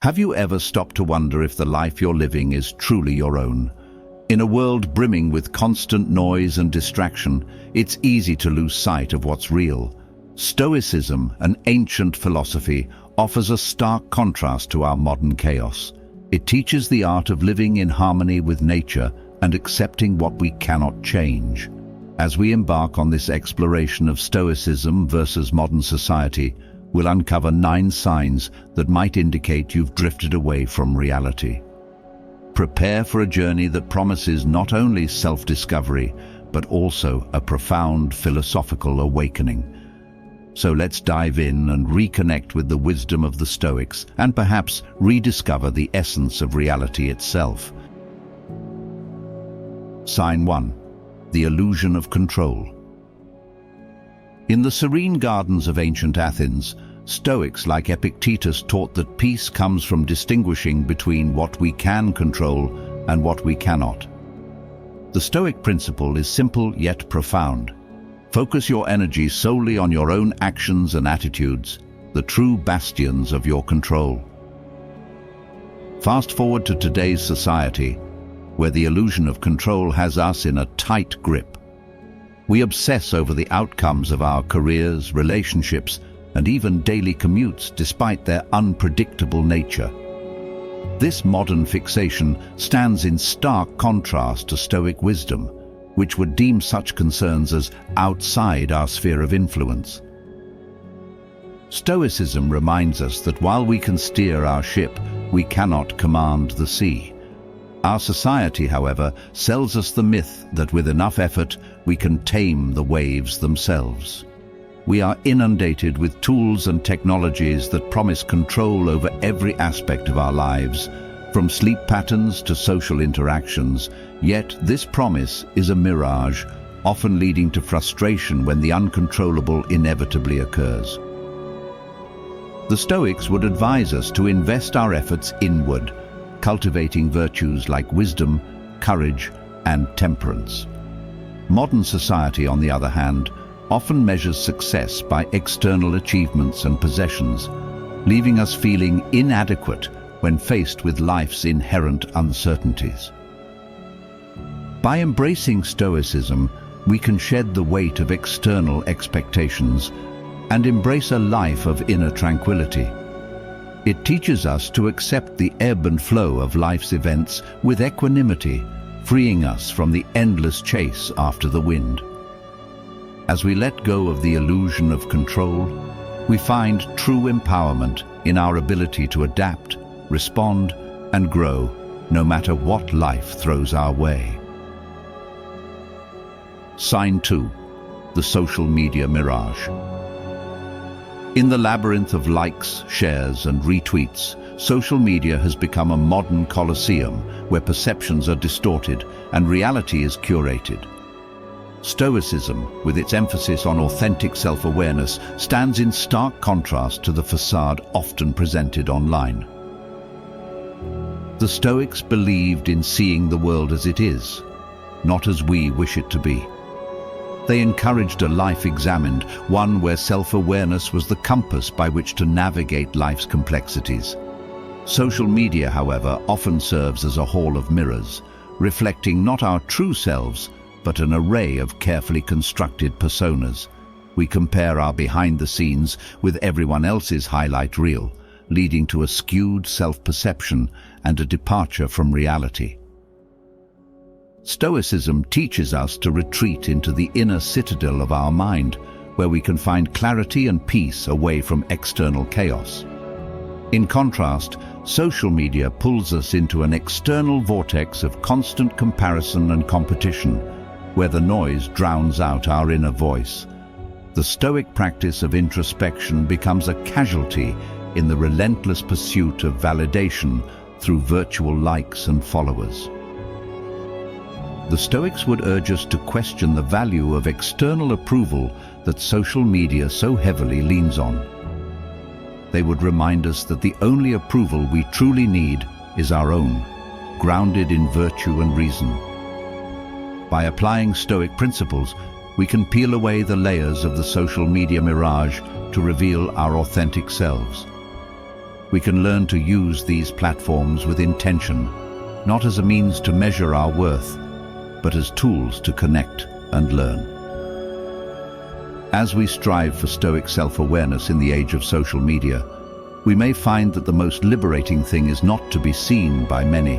Have you ever stopped to wonder if the life you're living is truly your own? In a world brimming with constant noise and distraction, it's easy to lose sight of what's real. Stoicism, an ancient philosophy, offers a stark contrast to our modern chaos. It teaches the art of living in harmony with nature and accepting what we cannot change. As we embark on this exploration of Stoicism versus modern society, we'll uncover 9 signs that might indicate you've drifted away from reality. Prepare for a journey that promises not only self-discovery, but also a profound philosophical awakening. So let's dive in and reconnect with the wisdom of the Stoics and perhaps rediscover the essence of reality itself. Sign 1. The illusion of control. In the serene gardens of ancient Athens, Stoics like Epictetus taught that peace comes from distinguishing between what we can control and what we cannot. The Stoic principle is simple yet profound. Focus your energy solely on your own actions and attitudes, the true bastions of your control. Fast forward to today's society, where the illusion of control has us in a tight grip. We obsess over the outcomes of our careers, relationships, and even daily commutes, despite their unpredictable nature. This modern fixation stands in stark contrast to Stoic wisdom, which would deem such concerns as outside our sphere of influence. Stoicism reminds us that while we can steer our ship, we cannot command the sea. Our society, however, sells us the myth that with enough effort, we can tame the waves themselves. We are inundated with tools and technologies that promise control over every aspect of our lives, from sleep patterns to social interactions, yet this promise is a mirage, often leading to frustration when the uncontrollable inevitably occurs. The Stoics would advise us to invest our efforts inward, cultivating virtues like wisdom, courage, and temperance. Modern society, on the other hand, often measures success by external achievements and possessions, leaving us feeling inadequate when faced with life's inherent uncertainties. By embracing Stoicism, we can shed the weight of external expectations and embrace a life of inner tranquility. It teaches us to accept the ebb and flow of life's events with equanimity, freeing us from the endless chase after the wind. As we let go of the illusion of control, we find true empowerment in our ability to adapt, respond, and grow, no matter what life throws our way. Sign 2. The social media mirage. In the labyrinth of likes, shares, and retweets, social media has become a modern coliseum where perceptions are distorted and reality is curated. Stoicism, with its emphasis on authentic self-awareness, stands in stark contrast to the facade often presented online. The Stoics believed in seeing the world as it is, not as we wish it to be. They encouraged a life examined, one where self-awareness was the compass by which to navigate life's complexities. Social media, however, often serves as a hall of mirrors, reflecting not our true selves, but an array of carefully constructed personas. We compare our behind-the-scenes with everyone else's highlight reel, leading to a skewed self-perception and a departure from reality. Stoicism teaches us to retreat into the inner citadel of our mind, where we can find clarity and peace away from external chaos. In contrast, social media pulls us into an external vortex of constant comparison and competition, where the noise drowns out our inner voice. The Stoic practice of introspection becomes a casualty in the relentless pursuit of validation through virtual likes and followers. The Stoics would urge us to question the value of external approval that social media so heavily leans on. They would remind us that the only approval we truly need is our own, grounded in virtue and reason. By applying Stoic principles, we can peel away the layers of the social media mirage to reveal our authentic selves. we can learn to use these platforms with intention, not as a means to measure our worth, but as tools to connect and learn. As we strive for Stoic self-awareness in the age of social media, we may find that the most liberating thing is not to be seen by many,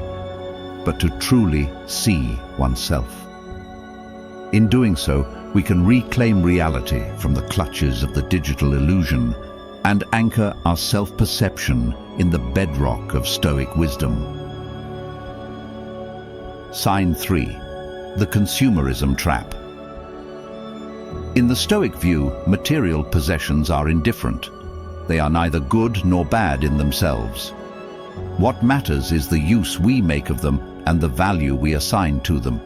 but to truly see oneself. In doing so, we can reclaim reality from the clutches of the digital illusion and anchor our self-perception in the bedrock of Stoic wisdom. Sign 3. The Consumerism Trap. In the Stoic view, material possessions are indifferent. They are neither good nor bad in themselves. What matters is the use we make of them and the value we assign to them.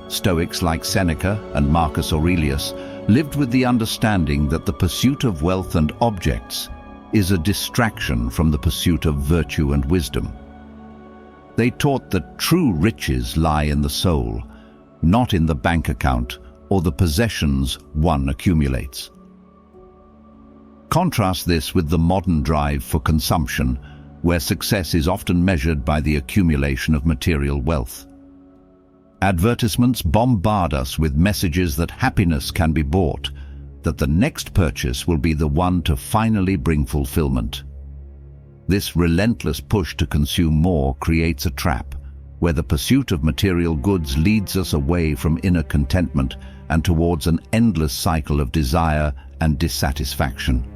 Stoics like Seneca and Marcus Aurelius lived with the understanding that the pursuit of wealth and objects is a distraction from the pursuit of virtue and wisdom. They taught that true riches lie in the soul, not in the bank account or the possessions one accumulates. Contrast this with the modern drive for consumption, where success is often measured by the accumulation of material wealth. Advertisements bombard us with messages that happiness can be bought, that the next purchase will be the one to finally bring fulfillment. This relentless push to consume more creates a trap, where the pursuit of material goods leads us away from inner contentment and towards an endless cycle of desire and dissatisfaction.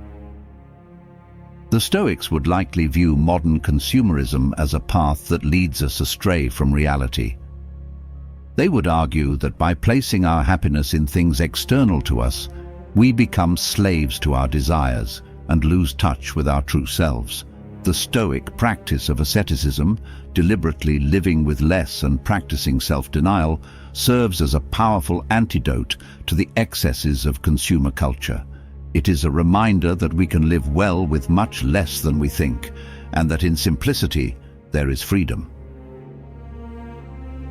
The Stoics would likely view modern consumerism as a path that leads us astray from reality. They would argue that by placing our happiness in things external to us, we become slaves to our desires and lose touch with our true selves. The Stoic practice of asceticism, deliberately living with less and practicing self-denial, serves as a powerful antidote to the excesses of consumer culture. It is a reminder that we can live well with much less than we think, and that in simplicity there is freedom.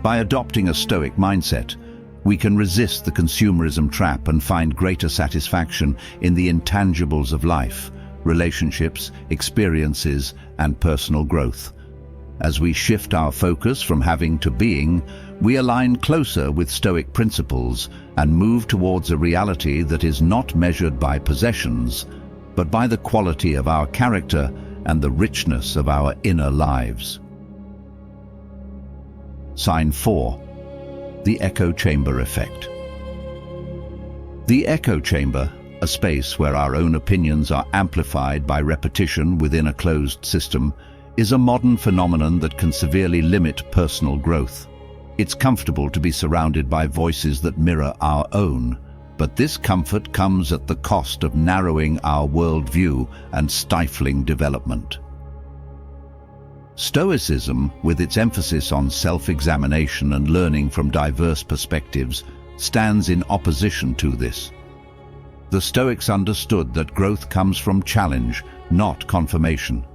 By adopting a Stoic mindset, we can resist the consumerism trap and find greater satisfaction in the intangibles of life, relationships, experiences, and personal growth. As we shift our focus from having to being, we align closer with Stoic principles and move towards a reality that is not measured by possessions, but by the quality of our character and the richness of our inner lives. Sign 4. The echo chamber effect. The echo chamber, a space where our own opinions are amplified by repetition within a closed system, is a modern phenomenon that can severely limit personal growth. It's comfortable to be surrounded by voices that mirror our own, but this comfort comes at the cost of narrowing our worldview and stifling development. Stoicism, with its emphasis on self-examination and learning from diverse perspectives, stands in opposition to this. The Stoics understood that growth comes from challenge, not confirmation.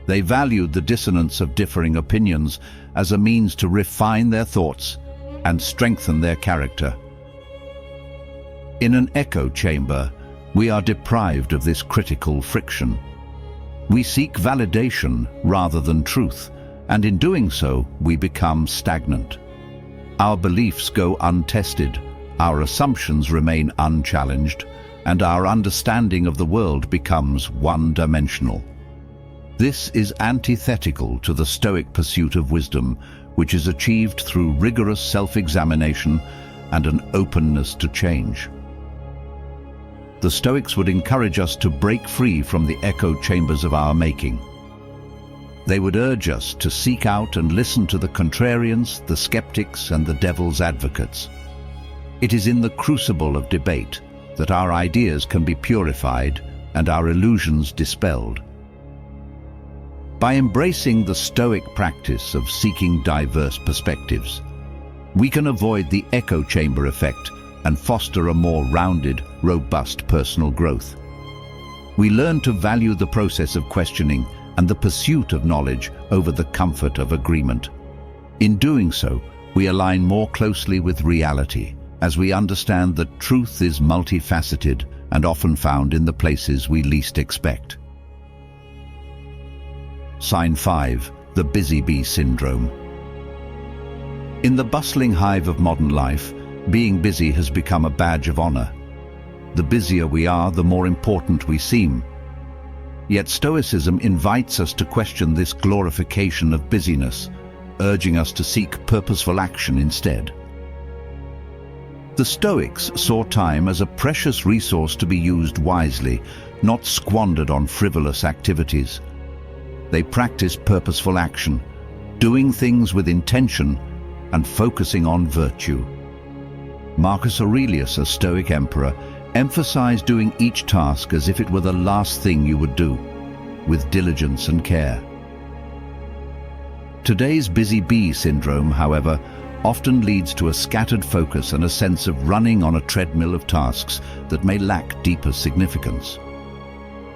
They valued the dissonance of differing opinions as a means to refine their thoughts and strengthen their character. In an echo chamber, we are deprived of this critical friction. We seek validation rather than truth, and in doing so, we become stagnant. Our beliefs go untested, our assumptions remain unchallenged, and our understanding of the world becomes one-dimensional. This is antithetical to the Stoic pursuit of wisdom, which is achieved through rigorous self-examination and an openness to change. The Stoics would encourage us to break free from the echo chambers of our making. They would urge us to seek out and listen to the contrarians, the skeptics, and the devil's advocates. It is in the crucible of debate that our ideas can be purified and our illusions dispelled. By embracing the Stoic practice of seeking diverse perspectives, we can avoid the echo chamber effect and foster a more rounded, robust personal growth. We learn to value the process of questioning and the pursuit of knowledge over the comfort of agreement. In doing so, we align more closely with reality, as we understand that truth is multifaceted and often found in the places we least expect. Sign 5, the busy bee syndrome. In the bustling hive of modern life, being busy has become a badge of honor. The busier we are, the more important we seem. Yet Stoicism invites us to question this glorification of busyness, urging us to seek purposeful action instead. The Stoics saw time as a precious resource to be used wisely, not squandered on frivolous activities. They practiced purposeful action, doing things with intention and focusing on virtue. Marcus Aurelius, a Stoic emperor, emphasized doing each task as if it were the last thing you would do, with diligence and care. Today's busy bee syndrome, however, often leads to a scattered focus and a sense of running on a treadmill of tasks that may lack deeper significance.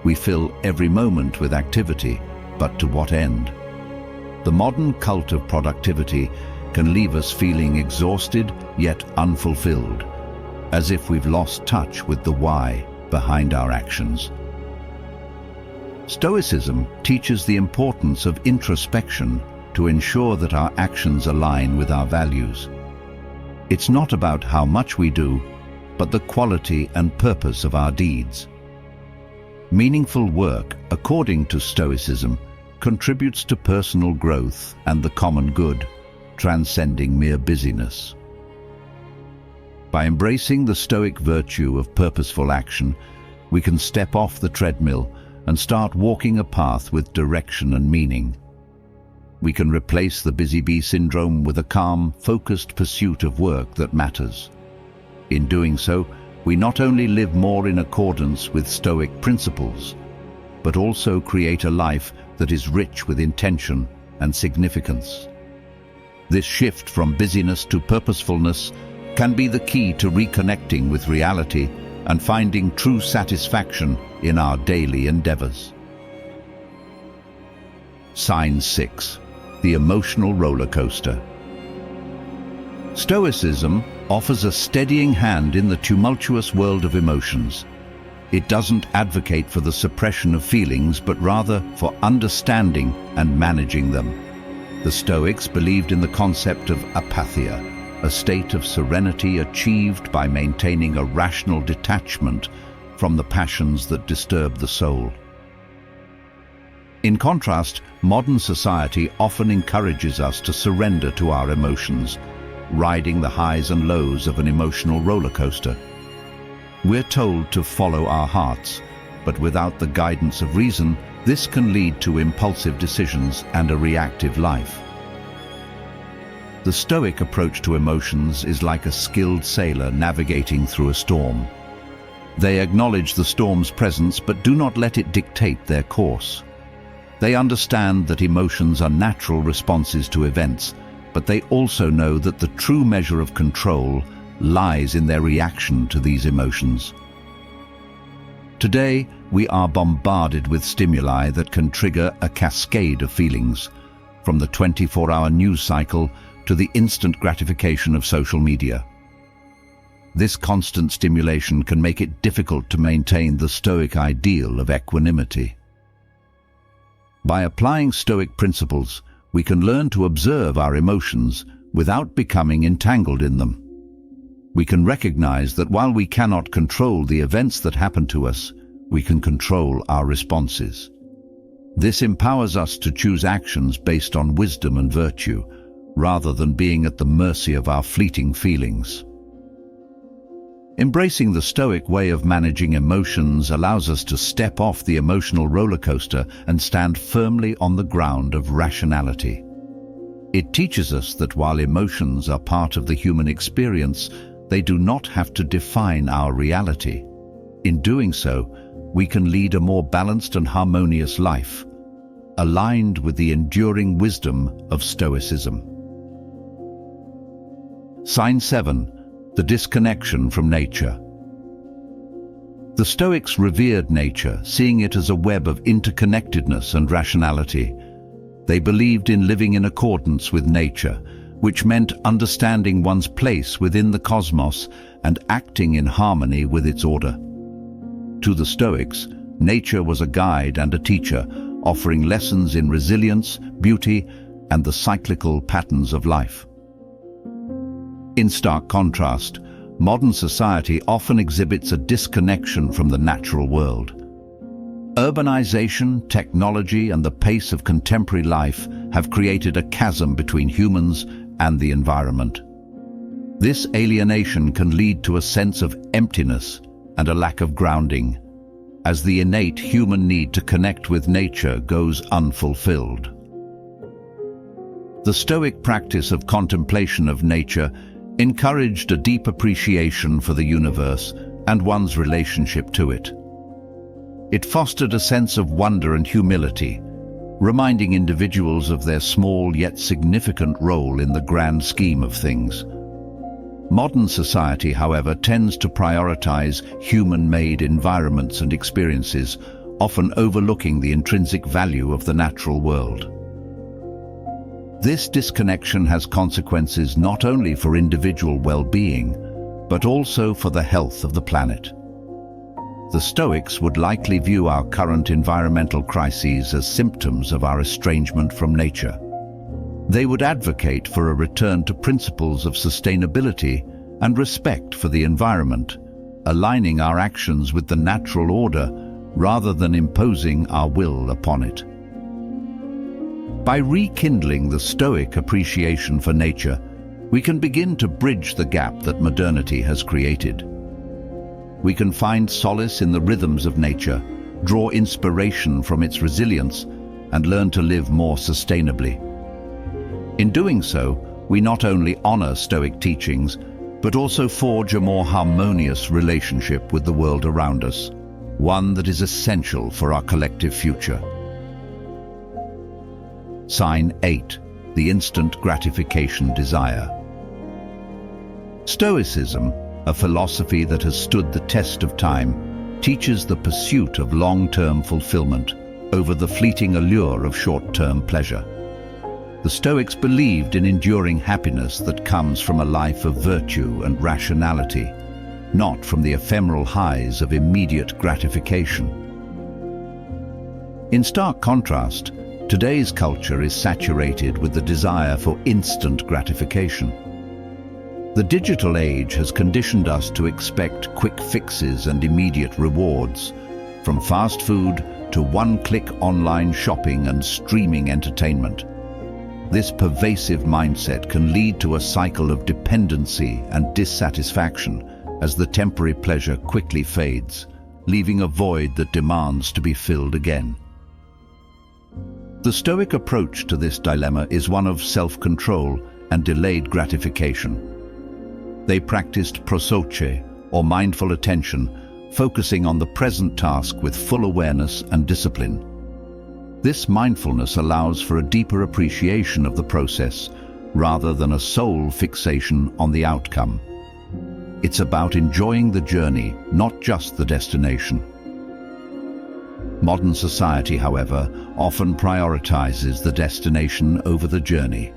We fill every moment with activity, but to what end? The modern cult of productivity can leave us feeling exhausted yet unfulfilled, as if we've lost touch with the why behind our actions. Stoicism teaches the importance of introspection to ensure that our actions align with our values. It's not about how much we do, but the quality and purpose of our deeds. Meaningful work, according to Stoicism, contributes to personal growth and the common good, transcending mere busyness. By embracing the Stoic virtue of purposeful action, we can step off the treadmill and start walking a path with direction and meaning. We can replace the busy bee syndrome with a calm, focused pursuit of work that matters. In doing so, we not only live more in accordance with Stoic principles, but also create a life that is rich with intention and significance. This shift from busyness to purposefulness can be the key to reconnecting with reality and finding true satisfaction in our daily endeavors. Sign 6, the emotional rollercoaster. Stoicism offers a steadying hand in the tumultuous world of emotions. It doesn't advocate for the suppression of feelings, but rather for understanding and managing them. The Stoics believed in the concept of apatheia, a state of serenity achieved by maintaining a rational detachment from the passions that disturb the soul. In contrast, modern society often encourages us to surrender to our emotions, riding the highs and lows of an emotional roller coaster. We're told to follow our hearts, but without the guidance of reason, this can lead to impulsive decisions and a reactive life. The Stoic approach to emotions is like a skilled sailor navigating through a storm. They acknowledge the storm's presence but do not let it dictate their course. They understand that emotions are natural responses to events, but they also know that the true measure of control lies in their reaction to these emotions. Today, we are bombarded with stimuli that can trigger a cascade of feelings, from the 24-hour news cycle to the instant gratification of social media. This constant stimulation can make it difficult to maintain the Stoic ideal of equanimity. By applying Stoic principles, we can learn to observe our emotions without becoming entangled in them. We can recognize that while we cannot control the events that happen to us, we can control our responses. This empowers us to choose actions based on wisdom and virtue, rather than being at the mercy of our fleeting feelings. Embracing the Stoic way of managing emotions allows us to step off the emotional roller coaster and stand firmly on the ground of rationality. It teaches us that while emotions are part of the human experience, they do not have to define our reality. In doing so, we can lead a more balanced and harmonious life, aligned with the enduring wisdom of Stoicism. Sign 7. The disconnection from nature. The Stoics revered nature, seeing it as a web of interconnectedness and rationality. They believed in living in accordance with nature, which meant understanding one's place within the cosmos and acting in harmony with its order. To the Stoics, nature was a guide and a teacher, offering lessons in resilience, beauty, and the cyclical patterns of life. In stark contrast, modern society often exhibits a disconnection from the natural world. Urbanization, technology, and the pace of contemporary life have created a chasm between humans and the environment. This alienation can lead to a sense of emptiness and a lack of grounding, as the innate human need to connect with nature goes unfulfilled. The Stoic practice of contemplation of nature encouraged a deep appreciation for the universe and one's relationship to it. It fostered a sense of wonder and humility, reminding individuals of their small yet significant role in the grand scheme of things. Modern society, however, tends to prioritize human-made environments and experiences, often overlooking the intrinsic value of the natural world. This disconnection has consequences not only for individual well-being, but also for the health of the planet. The Stoics would likely view our current environmental crises as symptoms of our estrangement from nature. They would advocate for a return to principles of sustainability and respect for the environment, aligning our actions with the natural order rather than imposing our will upon it. By rekindling the Stoic appreciation for nature, we can begin to bridge the gap that modernity has created. We can find solace in the rhythms of nature, draw inspiration from its resilience, and learn to live more sustainably. In doing so, we not only honor Stoic teachings, but also forge a more harmonious relationship with the world around us, one that is essential for our collective future. Sign 8. The instant gratification desire. Stoicism, a philosophy that has stood the test of time, teaches the pursuit of long-term fulfillment over the fleeting allure of short-term pleasure. The Stoics believed in enduring happiness that comes from a life of virtue and rationality, not from the ephemeral highs of immediate gratification. In stark contrast, today's culture is saturated with the desire for instant gratification. The digital age has conditioned us to expect quick fixes and immediate rewards, from fast food to one-click online shopping and streaming entertainment. This pervasive mindset can lead to a cycle of dependency and dissatisfaction as the temporary pleasure quickly fades, leaving a void that demands to be filled again. The Stoic approach to this dilemma is one of self-control and delayed gratification. They practiced prosoche, or mindful attention, focusing on the present task with full awareness and discipline. This mindfulness allows for a deeper appreciation of the process, rather than a sole fixation on the outcome. It's about enjoying the journey, not just the destination. Modern society, however, often prioritizes the destination over the journey.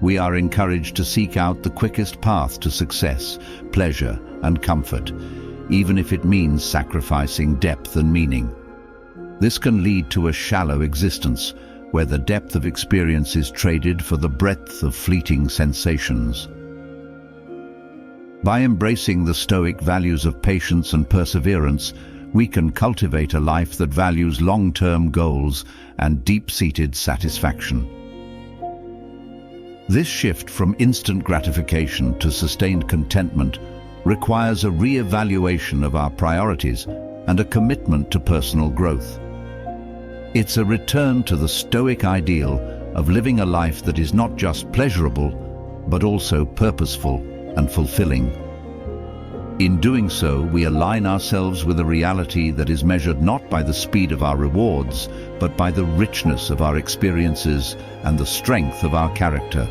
We are encouraged to seek out the quickest path to success, pleasure, and comfort, even if it means sacrificing depth and meaning. This can lead to a shallow existence, where the depth of experience is traded for the breadth of fleeting sensations. By embracing the Stoic values of patience and perseverance, we can cultivate a life that values long-term goals and deep-seated satisfaction. This shift from instant gratification to sustained contentment requires a re-evaluation of our priorities and a commitment to personal growth. It's a return to the Stoic ideal of living a life that is not just pleasurable, but also purposeful and fulfilling. In doing so, we align ourselves with a reality that is measured not by the speed of our rewards, but by the richness of our experiences and the strength of our character.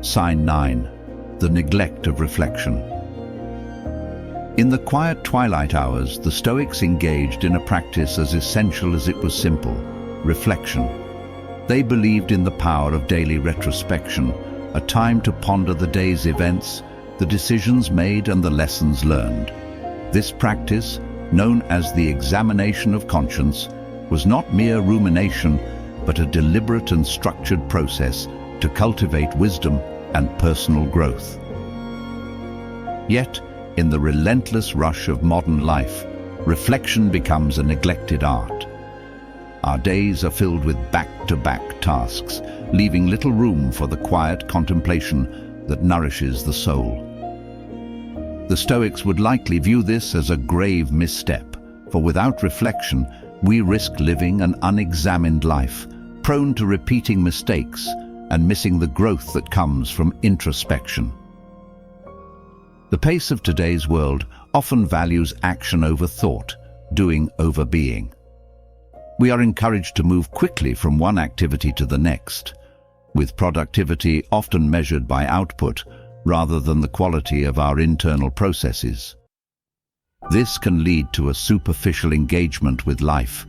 Sign 9. The neglect of reflection. In the quiet twilight hours, the Stoics engaged in a practice as essential as it was simple: reflection. They believed in the power of daily retrospection, a time to ponder the day's events, the decisions made and the lessons learned. This practice, known as the examination of conscience, was not mere rumination, but a deliberate and structured process to cultivate wisdom and personal growth. Yet, in the relentless rush of modern life, reflection becomes a neglected art. Our days are filled with back-to-back tasks, leaving little room for the quiet contemplation that nourishes the soul. The Stoics would likely view this as a grave misstep, for without reflection, we risk living an unexamined life, prone to repeating mistakes and missing the growth that comes from introspection. The pace of today's world often values action over thought, doing over being. We are encouraged to move quickly from one activity to the next, with productivity often measured by output rather than the quality of our internal processes. This can lead to a superficial engagement with life,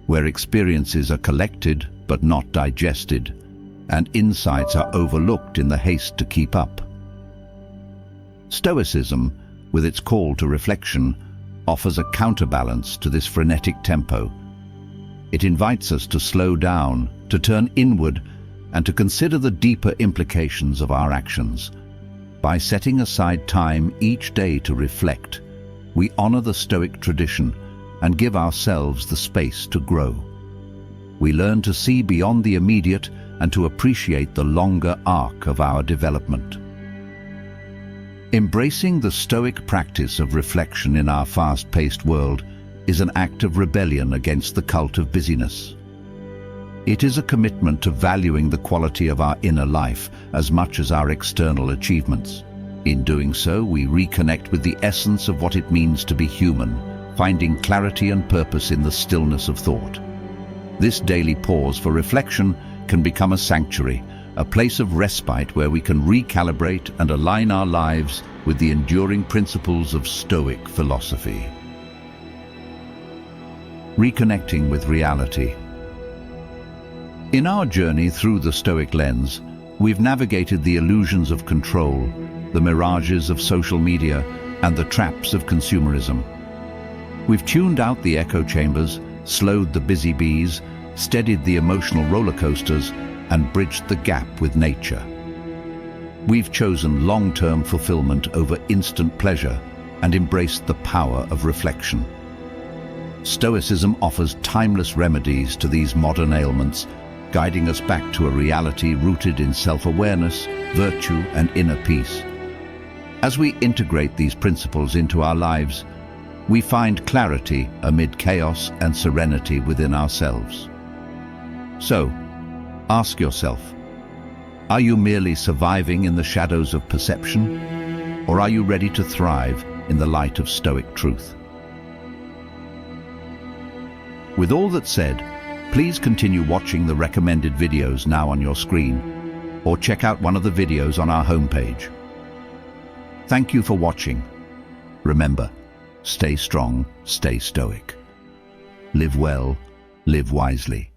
where experiences are collected but not digested, and insights are overlooked in the haste to keep up. Stoicism, with its call to reflection, offers a counterbalance to this frenetic tempo. It invites us to slow down, to turn inward, and to consider the deeper implications of our actions. By setting aside time each day to reflect, we honor the Stoic tradition and give ourselves the space to grow. We learn to see beyond the immediate and to appreciate the longer arc of our development. Embracing the Stoic practice of reflection in our fast-paced world is an act of rebellion against the cult of busyness. It is a commitment to valuing the quality of our inner life as much as our external achievements. In doing so, we reconnect with the essence of what it means to be human, finding clarity and purpose in the stillness of thought. This daily pause for reflection can become a sanctuary, a place of respite where we can recalibrate and align our lives with the enduring principles of Stoic philosophy. Reconnecting with reality. In our journey through the Stoic lens, we've navigated the illusions of control, the mirages of social media, and the traps of consumerism. We've tuned out the echo chambers, slowed the busy bees, steadied the emotional roller coasters, and bridged the gap with nature. We've chosen long-term fulfillment over instant pleasure and embraced the power of reflection. Stoicism offers timeless remedies to these modern ailments, guiding us back to a reality rooted in self-awareness, virtue, and inner peace. As we integrate these principles into our lives, we find clarity amid chaos and serenity within ourselves. So, ask yourself, are you merely surviving in the shadows of perception, or are you ready to thrive in the light of Stoic truth? With all that said, please continue watching the recommended videos now on your screen, or check out one of the videos on our homepage. Thank you for watching. Remember, stay strong, stay Stoic. Live well, live wisely.